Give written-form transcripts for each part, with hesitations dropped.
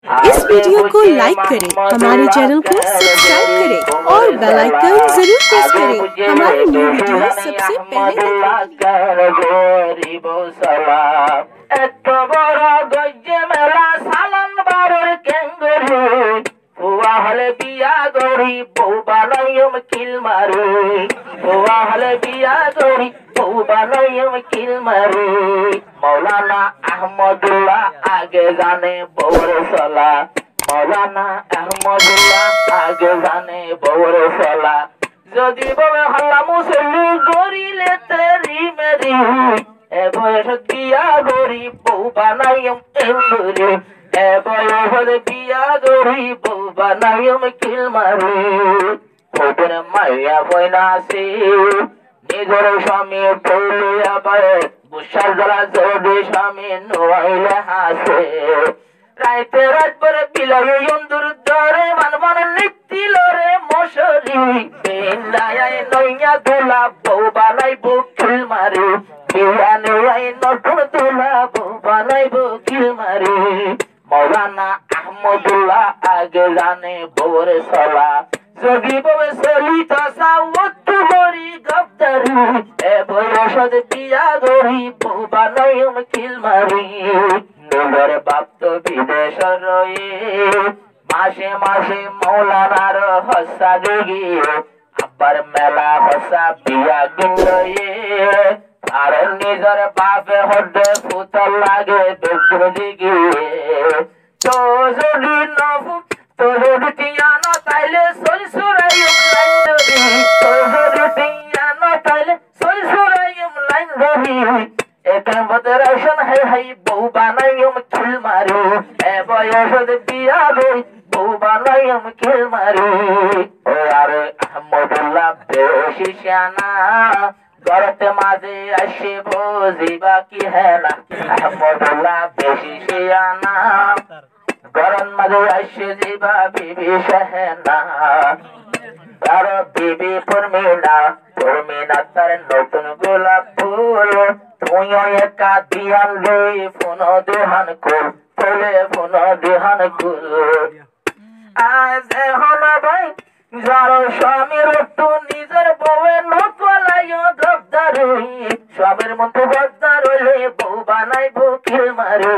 इस वीडियो को लाइक करें, हमारे चैनल को सब्सक्राइब करें और बेल आइकन जरूर प्रेस करें हमारी न्यू वीडियो सबसे पहले मौलाना अहमदुल्लाह आगे जाने बौर सला मौलाना अहमदुल्लाह आगे जाने बौर सला যদি ববে হল্লা মুসল্লি গরিলে তেরি মেরি এ বয়স বিয়া গরি বউ বানাইম এমরি এ বয়স বিয়া গরি বউ বানাইম কিল মারি ওপর মাইয়া বইনাসি নিজের স্বামী বলিয়া পারে বুশার গলা জোরে স্বামী নোয়াইলে হাসে রাইতে রাত পরে বিলাগে ইন্দুর দরে মানবান নিতিলরে মশরি বেলায় নইয়া দোলা বউ বানাইবো কিল মারি বিয়ানে আই নতুন দোলা বউ বানাইবো কিল মারি মৌলানা আহমদুল্লাহ আগে জানে বউর সলা যোগী বউ সলিতা সাওয়াত গরি গফদারি এ বয়সদ বিয়া গরি বউ বানাইম কিল মারি নুরের বাপ তো বিদেশ রয়ে মাসে মাসে মৌলানার হসা যোগী আব্বার মেলা হসা বিয়া গিয়ে আর নিজের বাপে হডে ফুতল লাগে বেগুর দিগিয়ে তো যদি নফু তো যদি টিয়ানো তাইলে সলসুরাইম লাইন ধরি তো যদি টিয়ানো তাইলে সলসুরাইম লাইন ধরি এখান বদরাশন হাই হাই বউ বানাইম কিল মারি এ বয়সদ বিয়া গই বউ বানাইম কিল মারি ও আরে আহমদুল্লাহ বেশি শানা গরতে মাঝে আসে বুঝিবা কি হেনা আহমদুল্লাহ বেশি শানা গরম মাঝে আসে জিবা বিবি শাহনা আর বিবি পরমিনা তার নতুন গোলাপ ফুল তুইও একা দিয়ান লই ফোন দেহান কুল তোলে ফোন দেহান কুল আজ হন ভাই যার স্বামীর তো নিজের বউয়ের নকলাই গদ্দারি স্বামীর মতো গদ্দার হলে বউ বানাইবো কিল মারি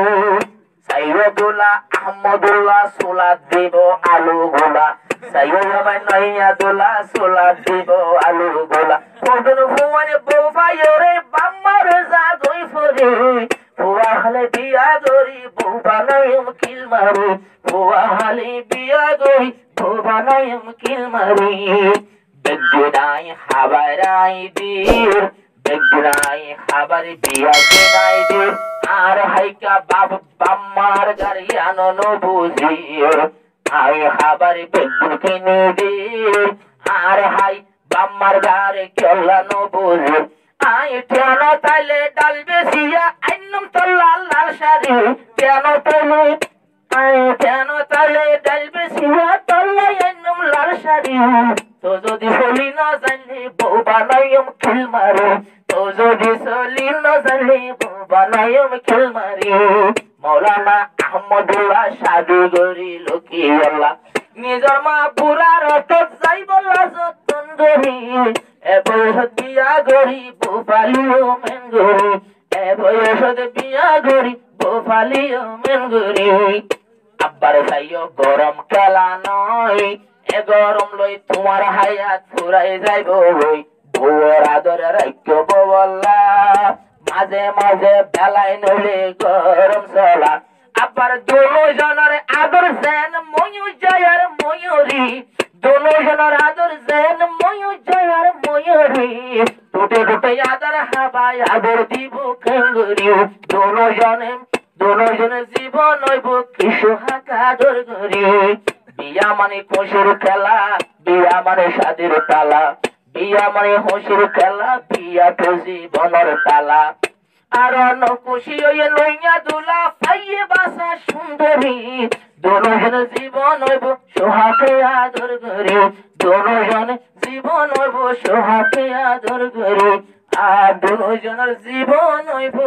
সাইয়দুল্লাহ আহমদুল্লাহ সোলা দিব আলু গোলা সাইয়দুল্লাহ নইয়াদুল্লাহ সোলা দিব আলু গোলা ফোন ফোনে বউ ভাইরে বাম্মার জাগই ফরি বুয়া হলে বিয়া গরি বউ বানাইম কিল মারি বুয়া হলে বিয়া গরি বউ বানাইম কিল মারি বেগুনাই হাবারাই বীর বেগুনাই হাবার বিয়া গনাই বীর আর হাইকা বাপ বাম্মার গাড়ি আনন বুঝির আই হাবার বেগুন কিনে দি আর হাই বাম্মার গাড়ি কেলানো বুঝির আই কেন তাইলে ডাল বেশিয়া আইনম তো লাল লাল শাড়ি কেন তাইলে আই কেন তাইলে ডাল বেশিয়া তল্লাই আইনম লাল শাড়ি তো যদি হলি না জানলি বউ বানাইম কিল মারি তো যদি চলি না জানলি বউ বানাইম কিল মারি মৌলানা আহমদুল্লাহ শাদি গরি লোকি আল্লাহ নিজর মা বুড়ার তো যাই বললা যতন গরি এ বয়সত বিয়া গরি বউ পালিও মেন গরি এ বয়সত বিয়া গরি বউ পালিও মেন গরি আব্বার চাইও গরম খেলা নয় এ গরম লই তোমার হায়াত ফুরাই যাইব ওই বউর আদর রাখ্য বল্লা মাঝে মাঝে বেলায় নইলে গরম চলা আবার দুজনের আদর যেন ময়ূর জয়ার ময়ূরী দুজনের আদর যেন ময়ূর জয়ার ময়ূরী টুটে টুটে আদর হাবায় আদর দিব খেঙ্গুরি দুজনে জীবন হইব কিশো হাত আদর করি বিয়া মানে খুশির খেলা বিয়া মানে স্বাদের তালা বিয়া মানে খুশির খেলা বিয়া তো জীবনের তালা আর খুশি হইয়ে নইয়া দুলা পাইয়ে বাসা সুন্দরী দুজন জীবন হইব সোহাকে আদর করি দুজন জীবন হইব সোহাকে আদর করি আর দুজনের জীবন হইব